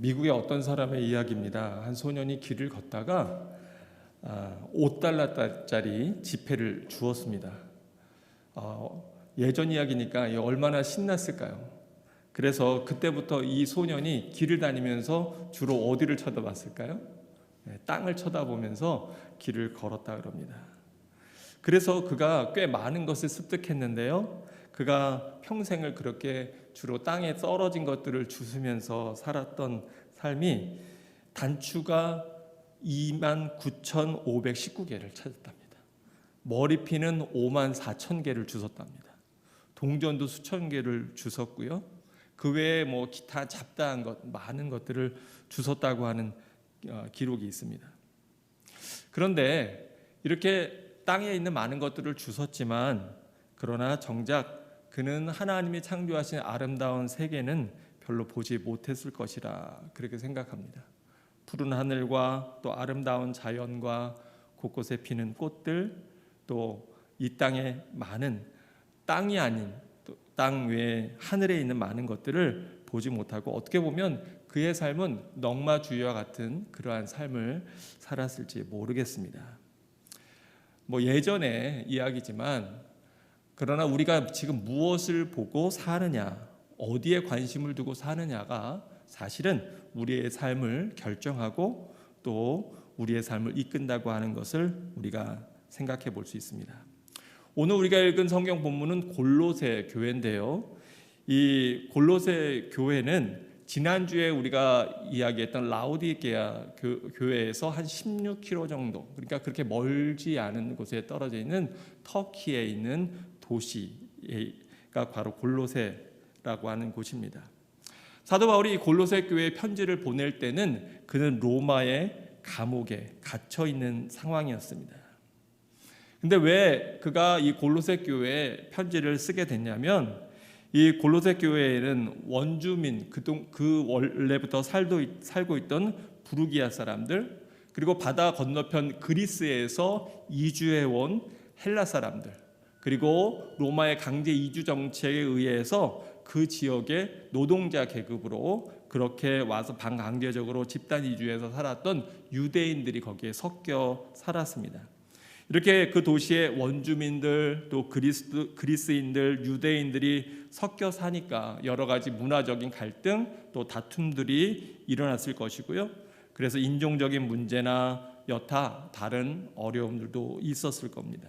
미국의 어떤 사람의 이야기입니다. 한 소년이 길을 걷다가 $5짜리 지폐를 주었습니다. 예전 이야기니까 얼마나 신났을까요? 그래서 그때부터 이 소년이 길을 다니면서 주로 어디를 쳐다봤을까요? 땅을 쳐다보면서 길을 걸었다 그럽니다. 그래서 그가 꽤 많은 것을 습득했는데요. 그가 평생을 그렇게 주로 땅에 떨어진 것들을 주스면서 살았던 삶이 단추가 29,519개를 찾았답니다. 머리핀은 54,000개를 주웠답니다. 동전도 수천 개를 주웠고요. 그 외에 기타 잡다한 것, 많은 것들을 주웠다고 하는 기록이 있습니다. 그런데 이렇게 땅에 있는 많은 것들을 주웠지만, 그러나 정작 그는 하나님이 창조하신 아름다운 세계는 별로 보지 못했을 것이라 그렇게 생각합니다. 푸른 하늘과 또 아름다운 자연과 곳곳에 피는 꽃들, 또 이 땅에 많은 땅이 아닌 땅 외에 하늘에 있는 많은 것들을 보지 못하고, 어떻게 보면 그의 삶은 넝마주의와 같은 그러한 삶을 살았을지 모르겠습니다. 예전의 이야기지만, 그러나 우리가 지금 무엇을 보고 사느냐, 어디에 관심을 두고 사느냐가 사실은 우리의 삶을 결정하고 또 우리의 삶을 이끈다고 하는 것을 우리가 생각해 볼 수 있습니다. 오늘 우리가 읽은 성경 본문은 골로새 교회인데요. 이 골로새 교회는 지난주에 우리가 이야기했던 라오디게아 교회에서 한 16km 정도, 그러니까 그렇게 멀지 않은 곳에 떨어져 있는 터키에 있는 도시가 바로 골로새라고 하는 곳입니다. 사도 바울이 골로새 교회에 편지를 보낼 때는 그는 로마의 감옥에 갇혀 있는 상황이었습니다. 근데 왜 그가 이 골로새 교회에 편지를 쓰게 됐냐면, 이 골로새 교회에는 원주민, 그 원래부터 살고 있던 부르기아 사람들, 그리고 바다 건너편 그리스에서 이주해 온 헬라 사람들, 그리고 로마의 강제 이주 정책에 의해서 그 지역의 노동자 계급으로 그렇게 와서 반강제적으로 집단 이주해서 살았던 유대인들이 거기에 섞여 살았습니다. 이렇게 그 도시의 원주민들, 또 그리스인들, 유대인들이 섞여 사니까 여러 가지 문화적인 갈등, 또 다툼들이 일어났을 것이고요. 그래서 인종적인 문제나 여타 다른 어려움들도 있었을 겁니다.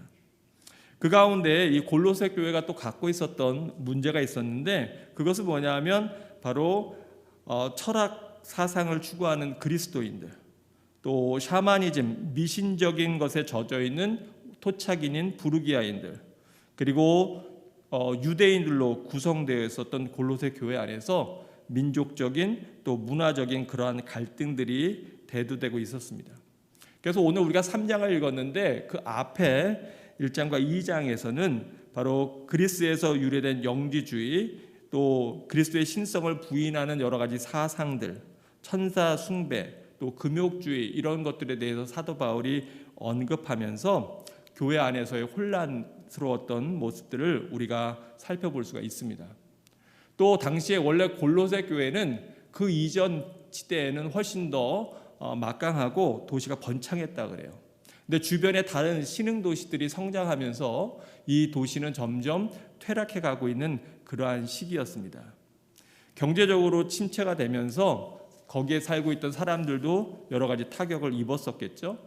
그 가운데 이 골로새 교회가 또 갖고 있었던 문제가 있었는데, 그것은 뭐냐면 바로 철학 사상을 추구하는 그리스도인들, 또 샤머니즘, 미신적인 것에 젖어 있는 토착인인 부르기아인들, 그리고 유대인들로 구성되어 있었던 골로새 교회 안에서 민족적인 또 문화적인 그러한 갈등들이 대두되고 있었습니다. 그래서 오늘 우리가 3장을 읽었는데, 그 앞에 1장과 2장에서는 바로 그리스에서 유래된 영지주의, 또 그리스도의 신성을 부인하는 여러 가지 사상들, 천사 숭배, 또 금욕주의, 이런 것들에 대해서 사도 바울이 언급하면서 교회 안에서의 혼란스러웠던 모습들을 우리가 살펴볼 수가 있습니다. 또 당시에 원래 골로새 교회는 그 이전 시대에는 훨씬 더 막강하고 도시가 번창했다 그래요. 근데 주변에 다른 신흥 도시들이 성장하면서 이 도시는 점점 퇴락해 가고 있는 그러한 시기였습니다. 경제적으로 침체가 되면서 거기에 살고 있던 사람들도 여러 가지 타격을 입었었겠죠.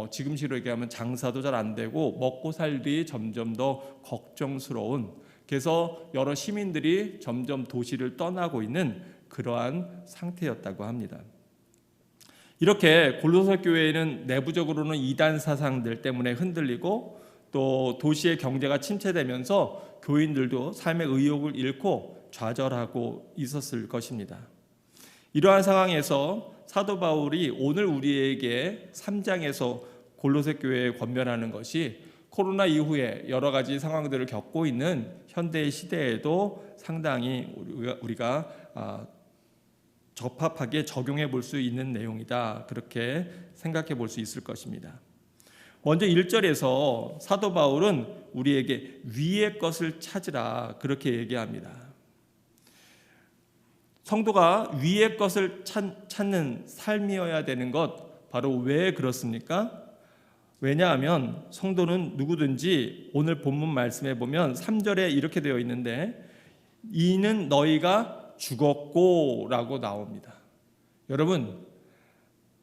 지금식으로 얘기하면 장사도 잘 안 되고 먹고 살기 점점 더 걱정스러운, 그래서 여러 시민들이 점점 도시를 떠나고 있는 그러한 상태였다고 합니다. 이렇게 골로새 교회는 내부적으로는 이단 사상들 때문에 흔들리고, 또 도시의 경제가 침체되면서 교인들도 삶의 의욕을 잃고 좌절하고 있었을 것입니다. 이러한 상황에서 사도 바울이 오늘 우리에게 3장에서 골로새 교회에 권면하는 것이 코로나 이후에 여러 가지 상황들을 겪고 있는 현대의 시대에도 상당히 우리가 적합하게 적용해 볼 수 있는 내용이다, 그렇게 생각해 볼 수 있을 것입니다. 먼저 1절에서 사도 바울은 우리에게 위의 것을 찾으라, 그렇게 얘기합니다. 성도가 위의 것을 찾는 삶이어야 되는 것, 바로 왜 그렇습니까? 왜냐하면 성도는 누구든지 오늘 본문 말씀에 보면 3절에 이렇게 되어 있는데 이는 너희가 죽었고 라고 나옵니다.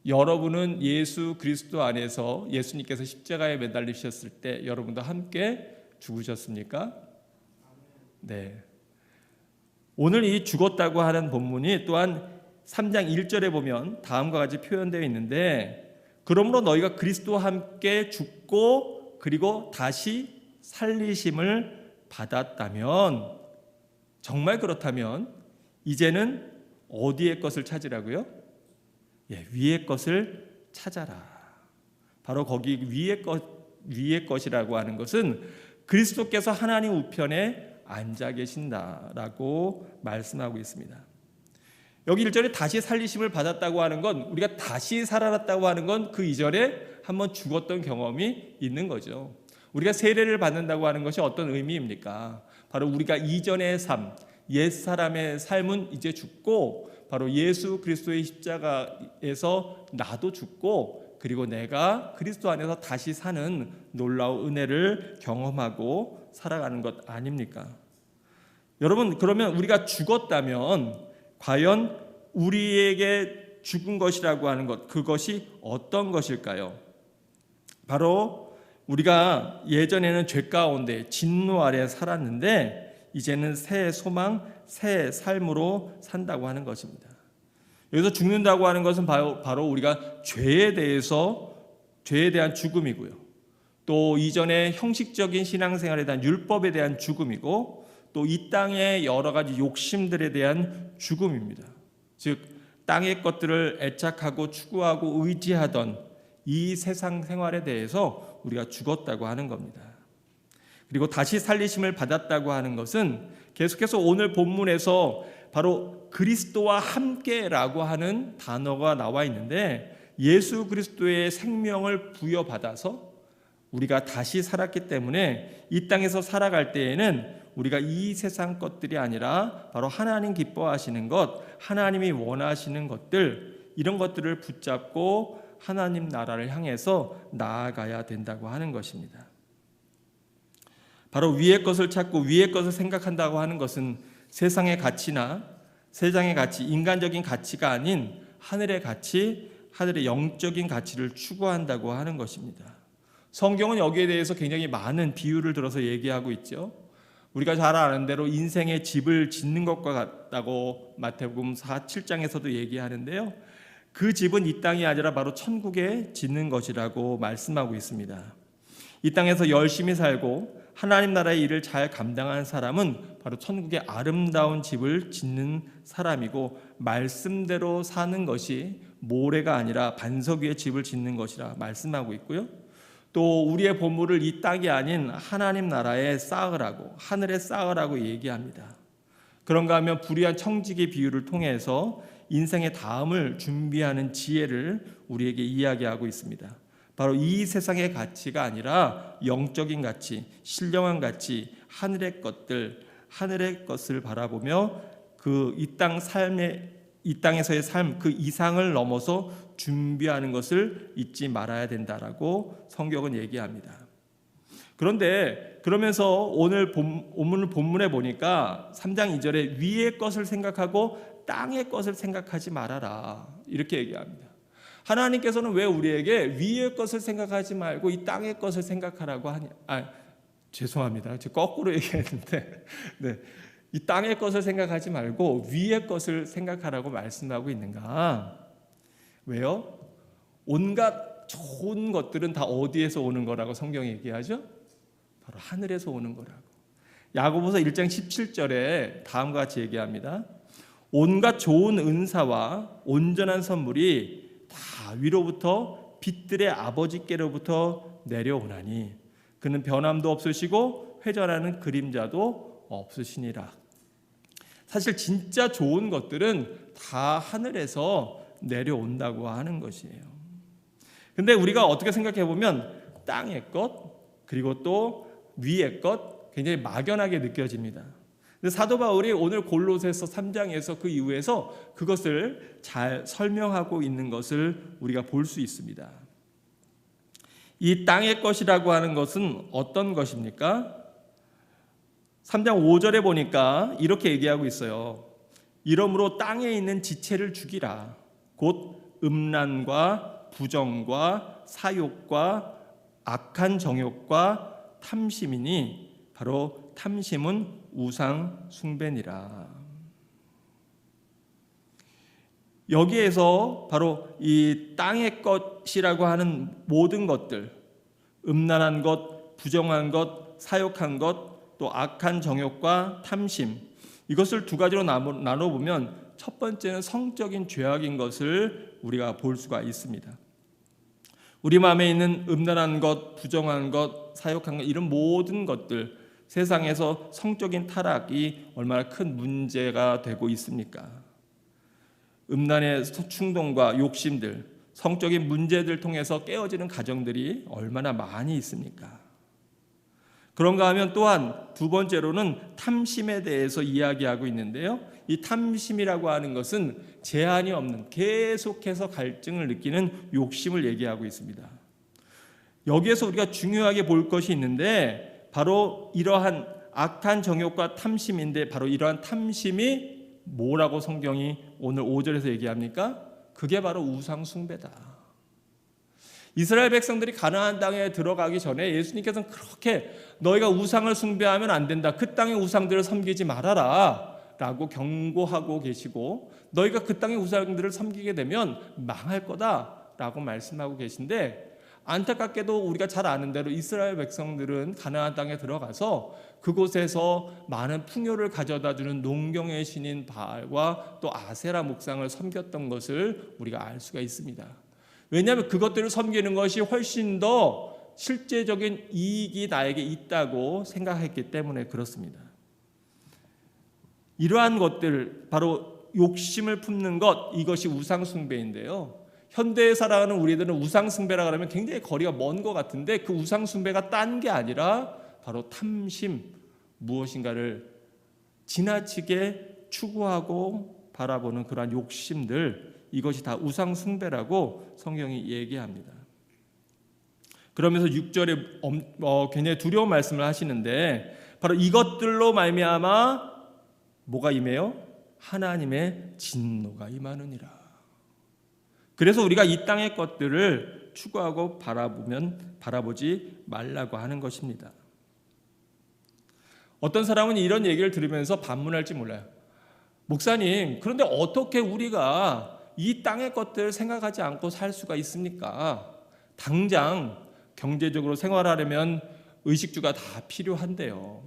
여러분은 예수 그리스도 안에서 예수님께서 십자가에 매달리셨을 때 여러분도 함께 죽으셨습니까? 네. 오늘 이 죽었다고 하는 본문이 또한 3장 1절에 보면 다음과 같이 표현되어 있는데 그러므로 너희가 그리스도와 함께 죽고 그리고 다시 살리심을 받았다면, 정말 그렇다면 이제는 어디의 것을 찾으라고요? 위의 것을 찾아라. 바로 거기 위의 것이라고 하는 것은 그리스도께서 하나님 우편에 앉아 계신다라고 말씀하고 있습니다. 여기 1절에 다시 살리심을 받았다고 하는 건, 우리가 다시 살아났다고 하는 건 그 이전에 한번 죽었던 경험이 있는 거죠. 우리가 세례를 받는다고 하는 것이 어떤 의미입니까? 바로 우리가 이전의 삶, 옛사람의 삶은 이제 죽고 바로 예수 그리스도의 십자가에서 나도 죽고 그리고 내가 그리스도 안에서 다시 사는 놀라운 은혜를 경험하고 살아가는 것 아닙니까? 여러분, 그러면 우리가 죽었다면 과연 우리에게 죽은 것이라고 하는 것, 그것이 어떤 것일까요? 바로 우리가 예전에는 죄 가운데 진노 아래 살았는데 이제는 새 소망, 새 삶으로 산다고 하는 것입니다. 여기서 죽는다고 하는 것은 바로 우리가 죄에 대한 죽음이고요. 또 이전에 형식적인 신앙생활에 대한 율법에 대한 죽음이고 또 이 땅의 여러 가지 욕심들에 대한 죽음입니다. 즉 땅의 것들을 애착하고 추구하고 의지하던 이 세상 생활에 대해서 우리가 죽었다고 하는 겁니다. 그리고 다시 살리심을 받았다고 하는 것은 계속해서 오늘 본문에서 바로 그리스도와 함께라고 하는 단어가 나와 있는데 예수 그리스도의 생명을 부여받아서 우리가 다시 살았기 때문에 이 땅에서 살아갈 때에는 우리가 이 세상 것들이 아니라 바로 하나님 기뻐하시는 것, 하나님이 원하시는 것들, 이런 것들을 붙잡고 하나님 나라를 향해서 나아가야 된다고 하는 것입니다. 바로 위의 것을 찾고 위의 것을 생각한다고 하는 것은 세상의 가치나 세상의 가치, 인간적인 가치가 아닌 하늘의 가치, 하늘의 영적인 가치를 추구한다고 하는 것입니다. 성경은 여기에 대해서 굉장히 많은 비유를 들어서 얘기하고 있죠. 우리가 잘 아는 대로 인생의 집을 짓는 것과 같다고 마태복음 7장에서도 얘기하는데요. 그 집은 이 땅이 아니라 바로 천국에 짓는 것이라고 말씀하고 있습니다. 이 땅에서 열심히 살고 하나님 나라의 일을 잘 감당하는 사람은 바로 천국의 아름다운 집을 짓는 사람이고 말씀대로 사는 것이 모래가 아니라 반석 위에 집을 짓는 것이라 말씀하고 있고요. 또 우리의 보물을 이 땅이 아닌 하나님 나라에 쌓으라고, 하늘에 쌓으라고 얘기합니다. 그런가 하면 불의한 청지기 비유를 통해서 인생의 다음을 준비하는 지혜를 우리에게 이야기하고 있습니다. 바로 이 세상의 가치가 아니라 영적인 가치, 신령한 가치, 하늘의 것들, 하늘의 것을 바라보며 그 이 땅에서의 삶, 그 이상을 넘어서 준비하는 것을 잊지 말아야 된다라고 성경은 얘기합니다. 그런데 그러면서 오늘 본문에 보니까 3장 2절에 위의 것을 생각하고 땅의 것을 생각하지 말아라 이렇게 얘기합니다. 하나님께서는 왜 우리에게 위의 것을 생각하지 말고 이 땅의 것을 생각하라고 하냐? 죄송합니다. 제가 거꾸로 얘기했는데 네. 이 땅의 것을 생각하지 말고 위의 것을 생각하라고 말씀하고 있는가? 왜요? 온갖 좋은 것들은 다 어디에서 오는 거라고 성경이 얘기하죠? 바로 하늘에서 오는 거라고. 야고보서 1장 17절에 다음과 같이 얘기합니다. 온갖 좋은 은사와 온전한 선물이 다 위로부터 빛들의 아버지께로부터 내려오나니 그는 변함도 없으시고 회전하는 그림자도 없으시니라. 사실 진짜 좋은 것들은 다 하늘에서 내려온다고 하는 것이에요. 근데 우리가 어떻게 생각해 보면 땅의 것 그리고 또 위의 것 굉장히 막연하게 느껴집니다. 근데 사도 바울이 오늘 골로새서 3장에서 그 이후에서 그것을 잘 설명하고 있는 것을 우리가 볼 수 있습니다. 이 땅의 것이라고 하는 것은 어떤 것입니까? 3장 5절에 보니까 이렇게 얘기하고 있어요. 이러므로 땅에 있는 지체를 죽이라. 곧 음란과 부정과 사욕과 악한 정욕과 탐심이니 바로 탐심은 우상 숭배니라. 여기에서 바로 이 땅의 것이라고 하는 모든 것들, 음란한 것, 부정한 것, 사욕한 것, 또 악한 정욕과 탐심, 이것을 두 가지로 나눠보면 첫 번째는 성적인 죄악인 것을 우리가 볼 수가 있습니다. 우리 마음에 있는 음란한 것, 부정한 것, 사욕한 것, 이런 모든 것들, 세상에서 성적인 타락이 얼마나 큰 문제가 되고 있습니까? 음란의 충동과 욕심들, 성적인 문제들 통해서 깨어지는 가정들이 얼마나 많이 있습니까? 그런가 하면 또한 두 번째로는 탐심에 대해서 이야기하고 있는데요. 이 탐심이라고 하는 것은 제한이 없는, 계속해서 갈증을 느끼는 욕심을 얘기하고 있습니다. 여기에서 우리가 중요하게 볼 것이 있는데 바로 이러한 악한 정욕과 탐심인데, 바로 이러한 탐심이 뭐라고 성경이 오늘 5절에서 얘기합니까? 그게 바로 우상 숭배다. 이스라엘 백성들이 가나안 땅에 들어가기 전에 예수님께서는 그렇게 너희가 우상을 숭배하면 안 된다, 그 땅의 우상들을 섬기지 말아라 라고 경고하고 계시고, 너희가 그 땅의 우상들을 섬기게 되면 망할 거다 라고 말씀하고 계신데, 안타깝게도 우리가 잘 아는 대로 이스라엘 백성들은 가나안 땅에 들어가서 그곳에서 많은 풍요를 가져다주는 농경의 신인 바알과 또 아세라 목상을 섬겼던 것을 우리가 알 수가 있습니다. 왜냐하면 그것들을 섬기는 것이 훨씬 더 실제적인 이익이 나에게 있다고 생각했기 때문에 그렇습니다. 이러한 것들, 바로 욕심을 품는 것, 이것이 우상 숭배인데요. 현대에 살아가는 우리들은 우상 숭배라 그러면 굉장히 거리가 먼 것 같은데, 그 우상 숭배가 딴 게 아니라 바로 탐심, 무엇인가를 지나치게 추구하고 바라보는 그러한 욕심들, 이것이 다 우상 숭배라고 성경이 얘기합니다. 그러면서 6절에 굉장히 두려운 말씀을 하시는데, 바로 이것들로 말미암아 뭐가 임해요? 하나님의 진노가 임하느니라. 그래서 우리가 이 땅의 것들을 추구하고 바라보지 말라고 하는 것입니다. 어떤 사람은 이런 얘기를 들으면서 반문할지 몰라요. 목사님, 그런데 어떻게 우리가 이 땅의 것들을 생각하지 않고 살 수가 있습니까? 당장 경제적으로 생활하려면 의식주가 다 필요한데요.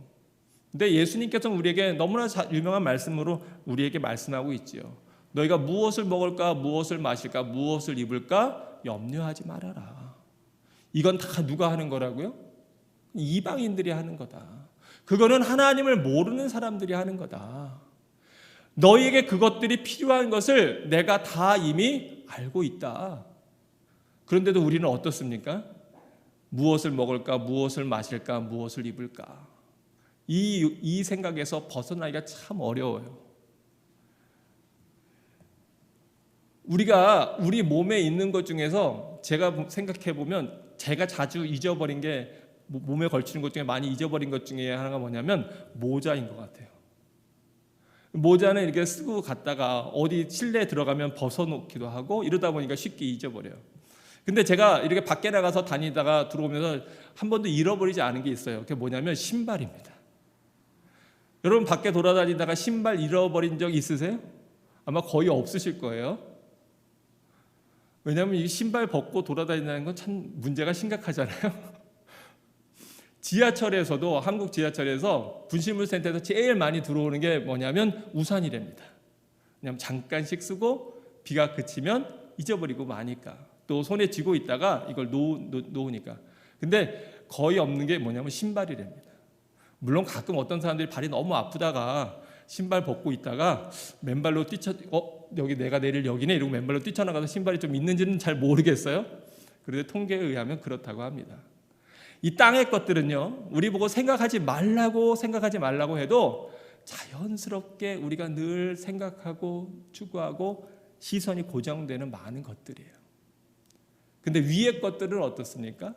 근데 예수님께서는 우리에게 너무나 유명한 말씀으로 우리에게 말씀하고 있지요. 너희가 무엇을 먹을까, 무엇을 마실까, 무엇을 입을까 염려하지 말아라. 이건 다 누가 하는 거라고요? 이방인들이 하는 거다. 그거는 하나님을 모르는 사람들이 하는 거다. 너희에게 그것들이 필요한 것을 내가 다 이미 알고 있다. 그런데도 우리는 어떻습니까? 무엇을 먹을까, 무엇을 마실까, 무엇을 입을까. 이 생각에서 벗어나기가 참 어려워요. 우리가 우리 몸에 있는 것 중에서 제가 생각해 보면 제가 자주 잊어버린 게, 몸에 걸치는 것 중에 많이 잊어버린 것 중에 하나가 뭐냐면 모자인 것 같아요. 모자는 이렇게 쓰고 갔다가 어디 실내에 들어가면 벗어놓기도 하고 이러다 보니까 쉽게 잊어버려요. 근데 제가 이렇게 밖에 나가서 다니다가 들어오면서 한 번도 잃어버리지 않은 게 있어요. 그게 뭐냐면 신발입니다. 여러분 밖에 돌아다니다가 신발 잃어버린 적 있으세요? 아마 거의 없으실 거예요. 왜냐하면 이 신발 벗고 돌아다니는 건 참 문제가 심각하잖아요. 지하철에서도, 한국 지하철에서 분실물센터에서 제일 많이 들어오는 게 뭐냐면 우산이랍니다. 그냥 잠깐씩 쓰고 비가 그치면 잊어버리고 마니까, 또 손에 쥐고 있다가 이걸 놓으니까. 근데 거의 없는 게 뭐냐면 신발이랍니다. 물론 가끔 어떤 사람들이 발이 너무 아프다가 신발 벗고 있다가 맨발로 여기 내가 내릴 여기네 이러고 맨발로 뛰쳐나가서 신발이 좀 있는지는 잘 모르겠어요. 그런데 통계에 의하면 그렇다고 합니다. 이 땅의 것들은요, 우리 보고 생각하지 말라고 해도 자연스럽게 우리가 늘 생각하고 추구하고 시선이 고정되는 많은 것들이에요. 근데 위의 것들은 어떻습니까?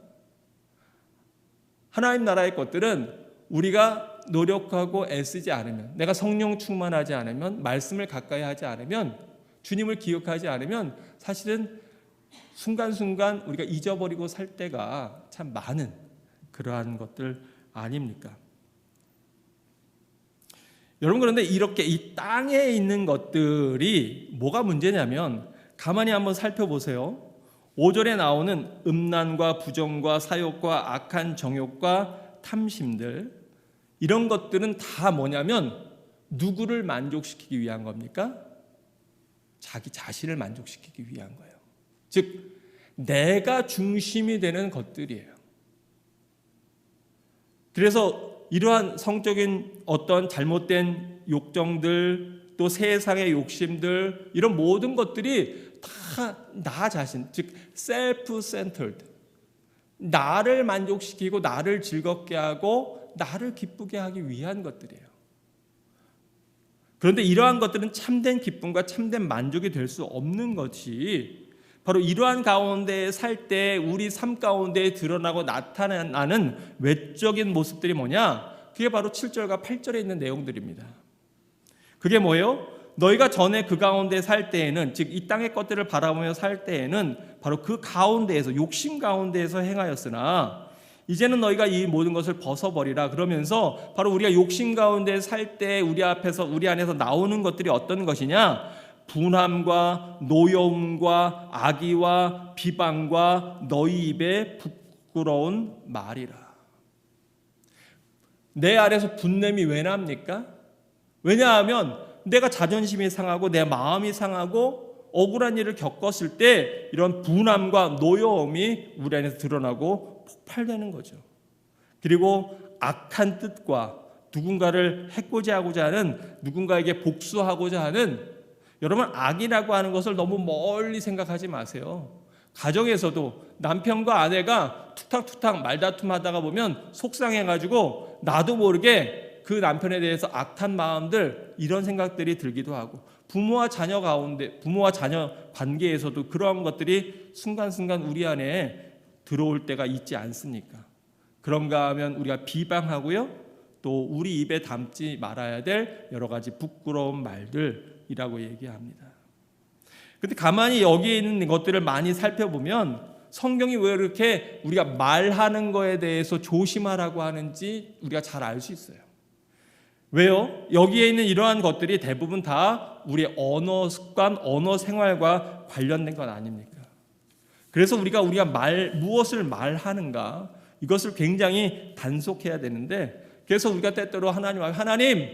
하나님 나라의 것들은 우리가 노력하고 애쓰지 않으면, 내가 성령 충만하지 않으면, 말씀을 가까이 하지 않으면, 주님을 기억하지 않으면 사실은 순간순간 우리가 잊어버리고 살 때가 참 많은 그러한 것들 아닙니까? 여러분, 그런데 이렇게 이 땅에 있는 것들이 뭐가 문제냐면 가만히 한번 살펴보세요. 5절에 나오는 음란과 부정과 사욕과 악한 정욕과 탐심들, 이런 것들은 다 뭐냐면 누구를 만족시키기 위한 겁니까? 자기 자신을 만족시키기 위한 거예요. 즉 내가 중심이 되는 것들이에요. 그래서 이러한 성적인 어떤 잘못된 욕정들, 또 세상의 욕심들, 이런 모든 것들이 다 나 자신, 즉 self-centered, 나를 만족시키고 나를 즐겁게 하고 나를 기쁘게 하기 위한 것들이에요. 그런데 이러한 것들은 참된 기쁨과 참된 만족이 될 수 없는 것이 바로 이러한 가운데 살 때 우리 삶 가운데 드러나고 나타나는 외적인 모습들이 뭐냐? 그게 바로 7절과 8절에 있는 내용들입니다. 그게 뭐예요? 너희가 전에 그 가운데 살 때에는, 즉 이 땅의 것들을 바라보며 살 때에는 바로 그 가운데에서, 욕심 가운데에서 행하였으나 이제는 너희가 이 모든 것을 벗어버리라. 그러면서 바로 우리가 욕심 가운데 살 때 우리 안에서 나오는 것들이 어떤 것이냐? 분함과 노여움과 악의와 비방과 너희 입에 부끄러운 말이라. 내 안에서 분냄이 왜 납니까? 왜냐하면 내가 자존심이 상하고 내 마음이 상하고 억울한 일을 겪었을 때 이런 분함과 노여움이 우리 안에서 드러나고 폭발되는 거죠. 그리고 악한 뜻과 누군가를 해코지 하고자 하는, 누군가에게 복수하고자 하는, 여러분 악이라고 하는 것을 너무 멀리 생각하지 마세요. 가정에서도 남편과 아내가 툭탁툭탁 말다툼하다가 보면 속상해가지고 나도 모르게 그 남편에 대해서 악한 마음들, 이런 생각들이 들기도 하고, 부모와 자녀 관계에서도 그러한 것들이 순간순간 우리 안에 들어올 때가 있지 않습니까? 그런가 하면 우리가 비방하고요, 또 우리 입에 담지 말아야 될 여러 가지 부끄러운 말들이라고 얘기합니다. 근데 가만히 여기에 있는 것들을 많이 살펴보면 성경이 왜 이렇게 우리가 말하는 거에 대해서 조심하라고 하는지 우리가 잘 알 수 있어요. 왜요? 여기에 있는 이러한 것들이 대부분 다 우리의 언어 습관, 언어 생활과 관련된 것 아닙니까? 그래서 우리가 무엇을 말하는가, 이것을 굉장히 단속해야 되는데, 그래서 우리가 때때로 하나님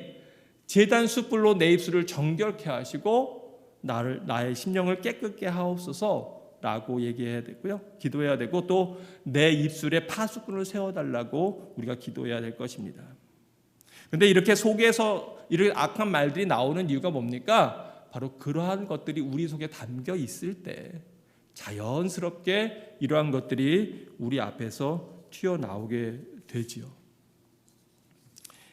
제단 숯불로 내 입술을 정결케 하시고 나의 심령을 깨끗게 하옵소서라고 얘기해야 되고요, 기도해야 되고, 또 내 입술에 파수꾼을 세워달라고 우리가 기도해야 될 것입니다. 그런데 이렇게 속에서 이렇게 악한 말들이 나오는 이유가 뭡니까? 바로 그러한 것들이 우리 속에 담겨 있을 때 자연스럽게 이러한 것들이 우리 앞에서 튀어나오게 되지요.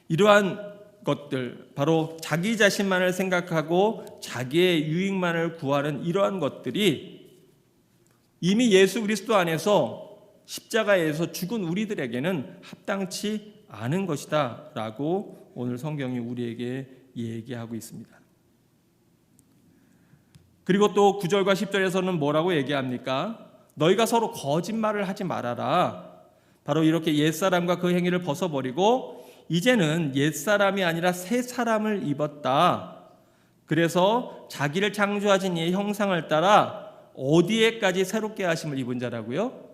이러한 것들, 바로 자기 자신만을 생각하고 자기의 유익만을 구하는 이러한 것들이 이미 예수 그리스도 안에서 십자가에서 죽은 우리들에게는 합당치 않은 것이다 라고 오늘 성경이 우리에게 얘기하고 있습니다. 그리고 또 9절과 10절에서는 뭐라고 얘기합니까? 너희가 서로 거짓말을 하지 말아라. 바로 이렇게 옛사람과 그 행위를 벗어버리고 이제는 옛사람이 아니라 새 사람을 입었다. 그래서 자기를 창조하신 이의 형상을 따라 어디에까지 새롭게 하심을 입은 자라고요?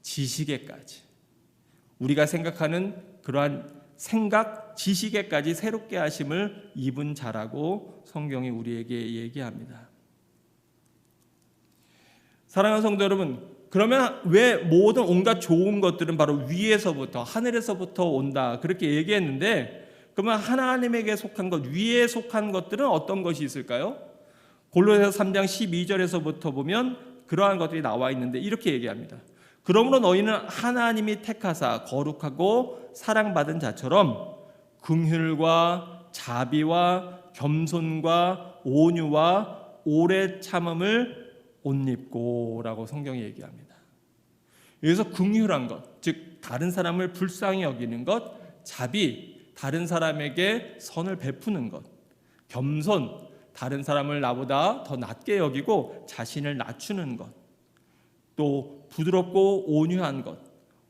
지식에까지. 우리가 생각하는 그러한 생각, 지식에까지 새롭게 하심을 입은 자라고 성경이 우리에게 얘기합니다. 사랑하는 성도 여러분, 그러면 왜 모든 온갖 좋은 것들은 바로 위에서부터, 하늘에서부터 온다 그렇게 얘기했는데, 그러면 하나님에게 속한 것, 위에 속한 것들은 어떤 것이 있을까요? 골로새서 3장 12절에서부터 보면 그러한 것들이 나와 있는데 이렇게 얘기합니다. 그러므로 너희는 하나님이 택하사 거룩하고 사랑받은 자처럼 긍휼과 자비와 겸손과 온유와 오래 참음을 옷 입고라고 성경이 얘기합니다. 여기서 긍휼한 것, 즉 다른 사람을 불쌍히 여기는 것, 자비, 다른 사람에게 선을 베푸는 것, 겸손, 다른 사람을 나보다 더 낮게 여기고 자신을 낮추는 것, 또 부드럽고 온유한 것,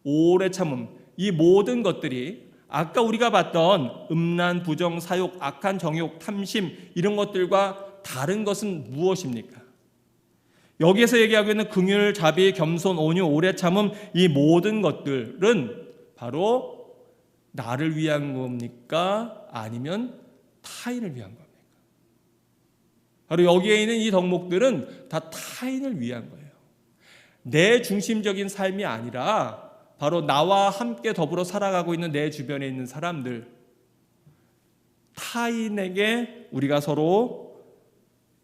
오래 참음, 이 모든 것들이 아까 우리가 봤던 음란, 부정, 사욕, 악한 정욕, 탐심 이런 것들과 다른 것은 무엇입니까? 여기에서 얘기하고 있는 긍휼, 자비, 겸손, 온유, 오래 참음 이 모든 것들은 바로 나를 위한 겁니까? 아니면 타인을 위한 겁니까? 바로 여기에 있는 이 덕목들은 다 타인을 위한 거예요. 내 중심적인 삶이 아니라 바로 나와 함께 더불어 살아가고 있는 내 주변에 있는 사람들, 타인에게 우리가 서로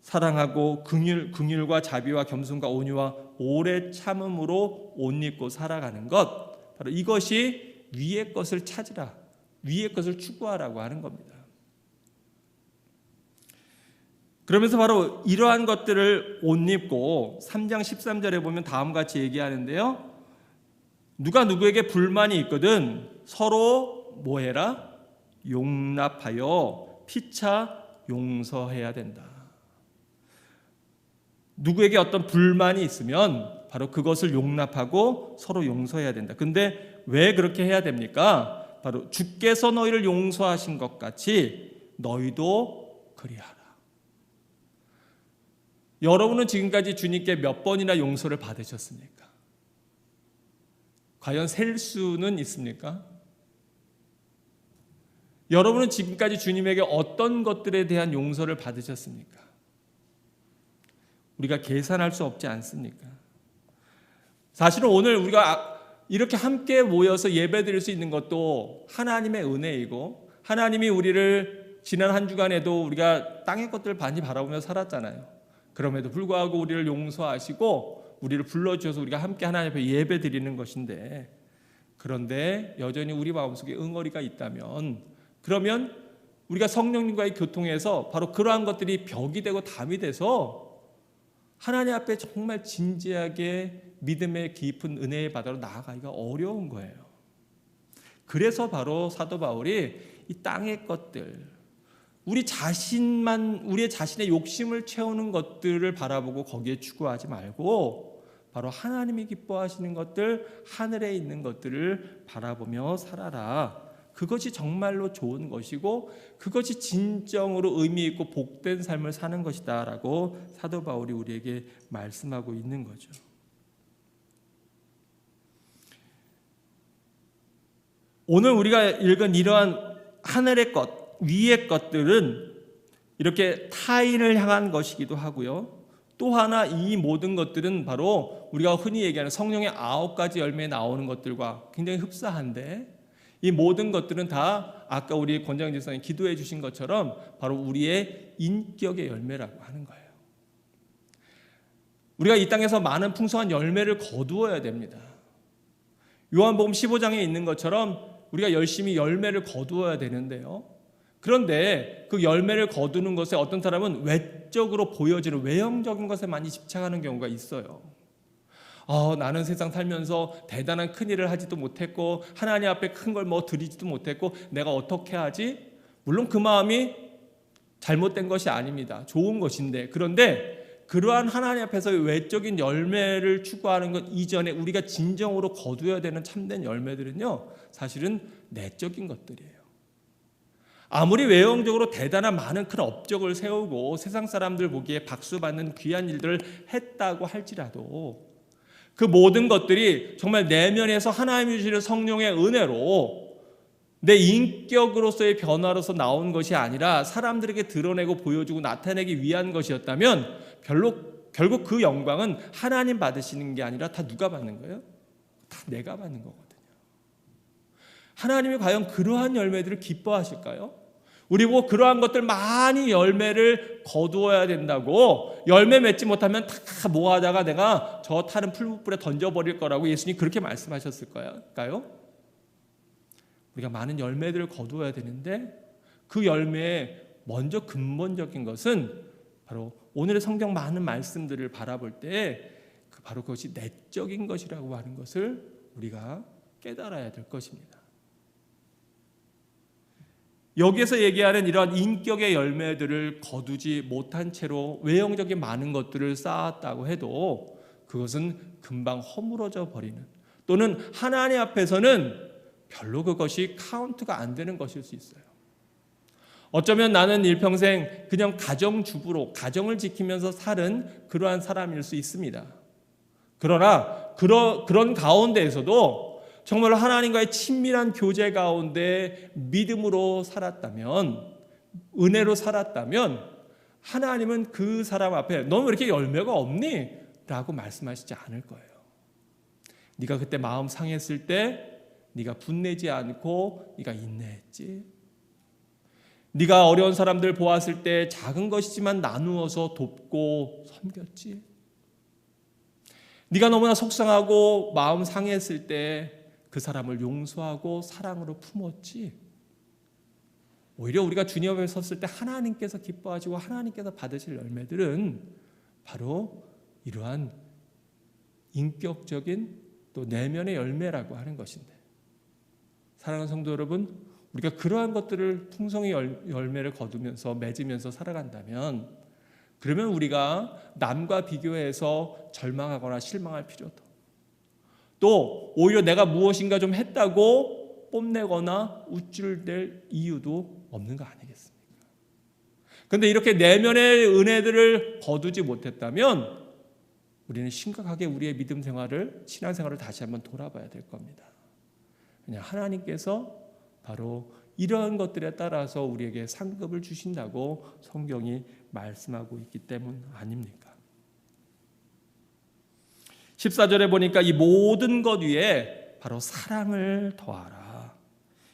사랑하고 긍휼과 자비와 겸손과 온유와 오래 참음으로 옷 입고 살아가는 것, 바로 이것이 위의 것을 찾으라, 위의 것을 추구하라고 하는 겁니다. 그러면서 바로 이러한 것들을 옷 입고 3장 13절에 보면 다음과 같이 얘기하는데요. 누가 누구에게 불만이 있거든 서로 뭐해라? 용납하여 피차 용서해야 된다. 누구에게 어떤 불만이 있으면 바로 그것을 용납하고 서로 용서해야 된다. 근데 왜 그렇게 해야 됩니까? 바로 주께서 너희를 용서하신 것 같이 너희도 그리하라. 여러분은 지금까지 주님께 몇 번이나 용서를 받으셨습니까? 과연 셀 수는 있습니까? 여러분은 지금까지 주님에게 어떤 것들에 대한 용서를 받으셨습니까? 우리가 계산할 수 없지 않습니까? 사실은 오늘 우리가 이렇게 함께 모여서 예배드릴 수 있는 것도 하나님의 은혜이고, 하나님이 우리를 지난 한 주간에도 우리가 땅의 것들을 많이 바라보며 살았잖아요. 그럼에도 불구하고 우리를 용서하시고 우리를 불러주셔서 우리가 함께 하나님 앞에 예배 드리는 것인데, 그런데 여전히 우리 마음속에 응어리가 있다면, 그러면 우리가 성령님과의 교통에서 바로 그러한 것들이 벽이 되고 담이 돼서 하나님 앞에 정말 진지하게 믿음의 깊은 은혜의 바다로 나아가기가 어려운 거예요. 그래서 바로 사도 바울이 이 땅의 것들, 우리의 자신의 욕심을 채우는 것들을 바라보고 거기에 추구하지 말고 바로 하나님이 기뻐하시는 것들, 하늘에 있는 것들을 바라보며 살아라. 그것이 정말로 좋은 것이고 그것이 진정으로 의미 있고 복된 삶을 사는 것이다 라고 사도 바울이 우리에게 말씀하고 있는 거죠. 오늘 우리가 읽은 이러한 하늘의 것, 위의 것들은 이렇게 타인을 향한 것이기도 하고요. 또 하나 이 모든 것들은 바로 우리가 흔히 얘기하는 성령의 9가지 열매에 나오는 것들과 굉장히 흡사한데, 이 모든 것들은 다 아까 우리 권장진 집사님 기도해 주신 것처럼 바로 우리의 인격의 열매라고 하는 거예요. 우리가 이 땅에서 많은 풍성한 열매를 거두어야 됩니다. 요한복음 15장에 있는 것처럼 우리가 열심히 열매를 거두어야 되는데요. 그런데 그 열매를 거두는 것에 어떤 사람은 외적으로 보여지는 외형적인 것에 많이 집착하는 경우가 있어요. 나는 세상 살면서 대단한 큰 일을 하지도 못했고 하나님 앞에 큰 걸 드리지도 못했고 내가 어떻게 하지? 물론 그 마음이 잘못된 것이 아닙니다. 좋은 것인데, 그런데 그러한 하나님 앞에서 외적인 열매를 추구하는 것 이전에 우리가 진정으로 거두어야 되는 참된 열매들은요, 사실은 내적인 것들이에요. 아무리 외형적으로 대단한 많은 큰 업적을 세우고 세상 사람들 보기에 박수받는 귀한 일들을 했다고 할지라도 그 모든 것들이 정말 내면에서 하나님이 주시는 성령의 은혜로 내 인격으로서의 변화로서 나온 것이 아니라 사람들에게 드러내고 보여주고 나타내기 위한 것이었다면 결국 그 영광은 하나님 받으시는 게 아니라 다 누가 받는 거예요? 다 내가 받는 거거든요. 하나님이 과연 그러한 열매들을 기뻐하실까요? 우리 보고 그러한 것들 많이 열매를 거두어야 된다고, 열매 맺지 못하면 다 모아다가 내가 저 타는 풀무불에 던져버릴 거라고 예수님 그렇게 말씀하셨을까요? 우리가 많은 열매들을 거두어야 되는데 그 열매의 먼저 근본적인 것은 바로 오늘의 성경 많은 말씀들을 바라볼 때 바로 그것이 내적인 것이라고 하는 것을 우리가 깨달아야 될 것입니다. 여기에서 얘기하는 이러한 인격의 열매들을 거두지 못한 채로 외형적인 많은 것들을 쌓았다고 해도 그것은 금방 허물어져 버리는, 또는 하나님 앞에서는 별로 그것이 카운트가 안 되는 것일 수 있어요. 어쩌면 나는 일평생 그냥 가정주부로 가정을 지키면서 살은 그러한 사람일 수 있습니다. 그러나 그런 가운데에서도 정말 하나님과의 친밀한 교제 가운데 믿음으로 살았다면, 은혜로 살았다면 하나님은 그 사람 앞에 너는 왜 이렇게 열매가 없니? 라고 말씀하시지 않을 거예요. 네가 그때 마음 상했을 때 네가 분내지 않고 네가 인내했지. 네가 어려운 사람들 보았을 때 작은 것이지만 나누어서 돕고 섬겼지. 네가 너무나 속상하고 마음 상했을 때 그 사람을 용서하고 사랑으로 품었지. 오히려 우리가 주님 앞에 섰을 때 하나님께서 기뻐하시고 하나님께서 받으실 열매들은 바로 이러한 인격적인 또 내면의 열매라고 하는 것인데, 사랑하는 성도 여러분, 우리가 그러한 것들을 풍성히 열매를 거두면서 맺으면서 살아간다면, 그러면 우리가 남과 비교해서 절망하거나 실망할 필요도, 또 오히려 내가 무엇인가 좀 했다고 뽐내거나 우쭐댈 이유도 없는 거 아니겠습니까? 그런데 이렇게 내면의 은혜들을 거두지 못했다면 우리는 심각하게 우리의 믿음 생활을, 신앙 생활을 다시 한번 돌아봐야 될 겁니다. 그냥 하나님께서 바로 이러한 것들에 따라서 우리에게 상급을 주신다고 성경이 말씀하고 있기 때문 아닙니까? 14절에 보니까 이 모든 것 위에 바로 사랑을 더하라.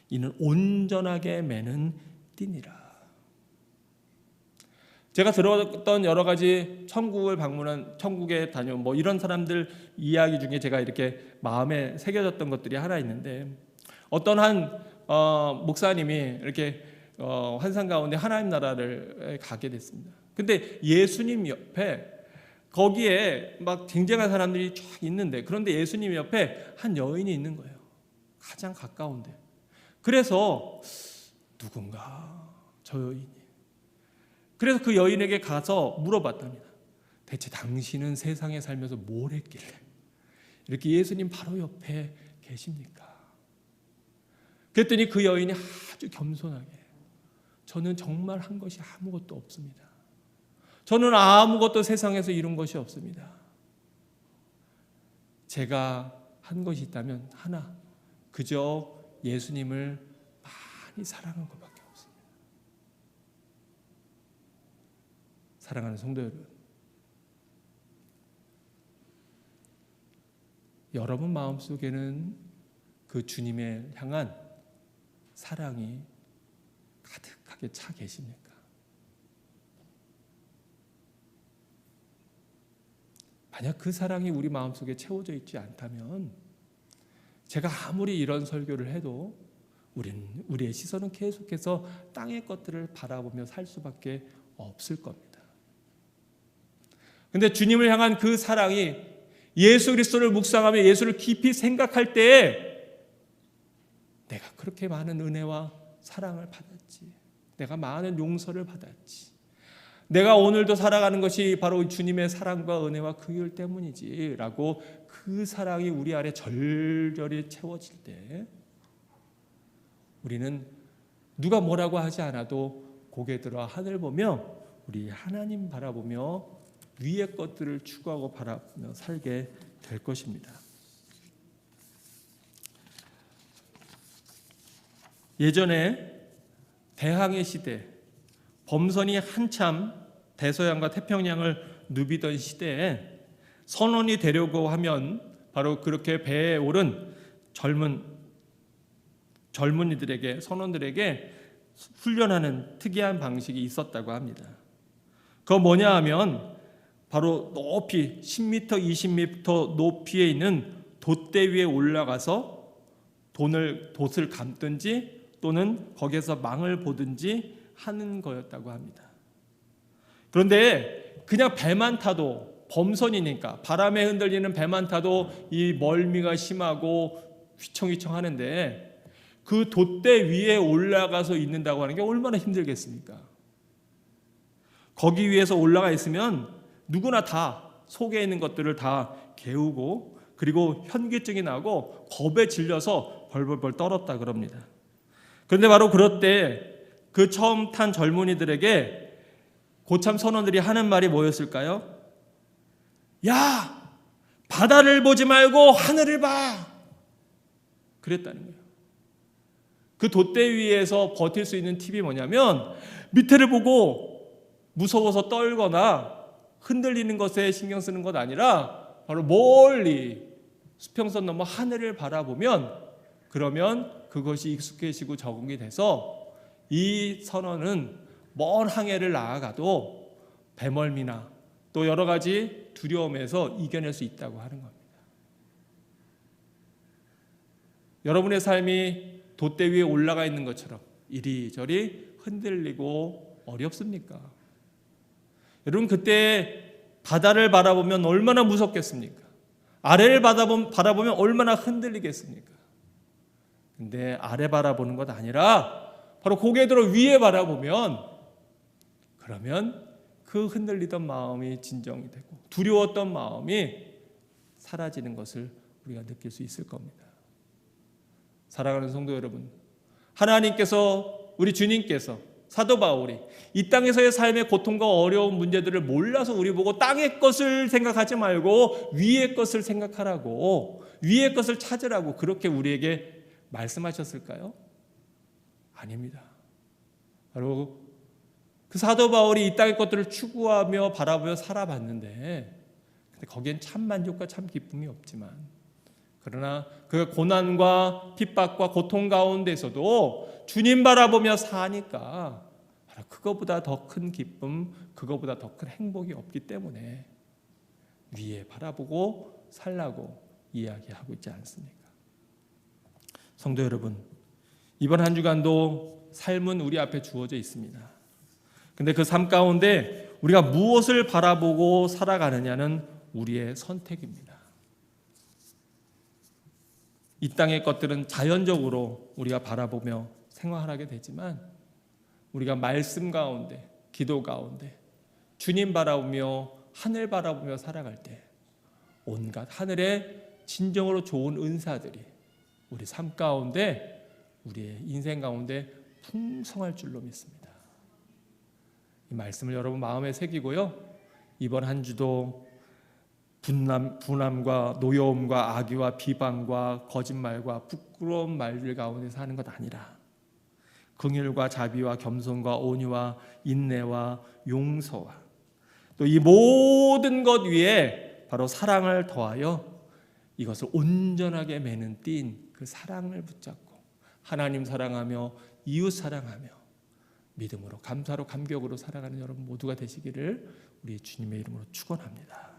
이는 온전하게 매는 띠니라. 제가 들었던 여러 가지 천국을 방문한, 천국에 다녀온 이런 사람들 이야기 중에 제가 이렇게 마음에 새겨졌던 것들이 하나 있는데, 어떤 한 목사님이 이렇게 환상 가운데 하나님 나라를 가게 됐습니다. 근데 예수님 옆에, 거기에 막 굉장한 사람들이 쫙 있는데, 그런데 예수님 옆에 한 여인이 있는 거예요. 가장 가까운데. 그래서 누군가 저 여인이, 그래서 그 여인에게 가서 물어봤답니다. 대체 당신은 세상에 살면서 뭘 했길래 이렇게 예수님 바로 옆에 계십니까? 그랬더니 그 여인이 아주 겸손하게, 저는 정말 한 것이 아무것도 없습니다. 저는 아무것도 세상에서 이룬 것이 없습니다. 제가 한 것이 있다면 하나, 그저 예수님을 많이 사랑한 것밖에 없습니다. 사랑하는 성도 여러분, 여러분 마음속에는 그 주님을 향한 사랑이 가득하게 차 계십니까? 만약 그 사랑이 우리 마음속에 채워져 있지 않다면, 제가 아무리 이런 설교를 해도 우리의 시선은 계속해서 땅의 것들을 바라보며 살 수밖에 없을 겁니다. 그런데 주님을 향한 그 사랑이, 예수 그리스도를 묵상하며 예수를 깊이 생각할 때에 내가 그렇게 많은 은혜와 사랑을 받았지, 내가 많은 용서를 받았지, 내가 오늘도 살아가는 것이 바로 주님의 사랑과 은혜와 그 일 때문이지 라고 그 사랑이 우리 안에 절절히 채워질 때, 우리는 누가 뭐라고 하지 않아도 고개 들어 하늘 보며 우리 하나님 바라보며 위의 것들을 추구하고 바라보며 살게 될 것입니다. 예전에 대항해 시대, 범선이 한참 대서양과 태평양을 누비던 시대에 선원이 되려고 하면 바로 그렇게 배에 오른 젊은이들에게, 선원들에게 훈련하는 특이한 방식이 있었다고 합니다. 그거 뭐냐 하면 바로 높이 10m, 20m 높이에 있는 돛대 위에 올라가서 돛을 감든지 또는 거기에서 망을 보든지 하는 거였다고 합니다. 그런데 그냥 배만 타도 범선이니까 바람에 흔들리는 배만 타도 이 멀미가 심하고 휘청휘청 하는데 그 돛대 위에 올라가서 있는다고 하는 게 얼마나 힘들겠습니까? 거기 위에서 올라가 있으면 누구나 다 속에 있는 것들을 다 개우고 그리고 현기증이 나고 겁에 질려서 벌벌벌 떨었다 그럽니다. 그런데 바로 그럴 때 그 처음 탄 젊은이들에게 고참 선원들이 하는 말이 뭐였을까요? 야! 바다를 보지 말고 하늘을 봐! 그랬다는 거예요. 그 돛대 위에서 버틸 수 있는 팁이 뭐냐면 밑에를 보고 무서워서 떨거나 흔들리는 것에 신경 쓰는 것 아니라 바로 멀리 수평선 넘어 하늘을 바라보면 그러면 그것이 익숙해지고 적응이 돼서 이 선원은 먼 항해를 나아가도 배멀미나 또 여러 가지 두려움에서 이겨낼 수 있다고 하는 겁니다. 여러분의 삶이 돛대 위에 올라가 있는 것처럼 이리저리 흔들리고 어렵습니까? 여러분 그때 바다를 바라보면 얼마나 무섭겠습니까? 아래를 바라보면 얼마나 흔들리겠습니까? 근데 아래 바라보는 것 아니라 바로 고개 들어 위에 바라보면 그러면 그 흔들리던 마음이 진정이 되고 두려웠던 마음이 사라지는 것을 우리가 느낄 수 있을 겁니다. 사랑하는 성도 여러분, 하나님께서 우리 주님께서 사도 바울이 이 땅에서의 삶의 고통과 어려운 문제들을 몰라서 우리 보고 땅의 것을 생각하지 말고 위의 것을 생각하라고 위의 것을 찾으라고 그렇게 우리에게 말씀하셨을까요? 아닙니다. 바로 그 사도 바울이 이 땅의 것들을 추구하며 바라보며 살아봤는데 근데 거기엔 참 만족과 참 기쁨이 없지만 그러나 그 고난과 핍박과 고통 가운데서도 주님 바라보며 사니까 그거보다 더 큰 기쁨, 그거보다 더 큰 행복이 없기 때문에 위에 바라보고 살라고 이야기하고 있지 않습니까? 성도 여러분, 이번 한 주간도 삶은 우리 앞에 주어져 있습니다. 근데 그 삶 가운데 우리가 무엇을 바라보고 살아가느냐는 우리의 선택입니다. 이 땅의 것들은 자연적으로 우리가 바라보며 생활하게 되지만 우리가 말씀 가운데, 기도 가운데 주님 바라보며 하늘 바라보며 살아갈 때 온갖 하늘의 진정으로 좋은 은사들이 우리 삶 가운데 우리의 인생 가운데 풍성할 줄로 믿습니다. 이 말씀을 여러분 마음에 새기고요. 이번 한 주도 분함과 노여움과 악의와 비방과 거짓말과 부끄러운 말들 가운데 사는 것 아니라 긍휼과 자비와 겸손과 온유와 인내와 용서와 또 이 모든 것 위에 바로 사랑을 더하여 이것을 온전하게 매는 띤 그 사랑을 붙잡고 하나님 사랑하며 이웃 사랑하며 믿음으로 감사로 감격으로 살아가는 여러분 모두가 되시기를 우리 주님의 이름으로 축원합니다.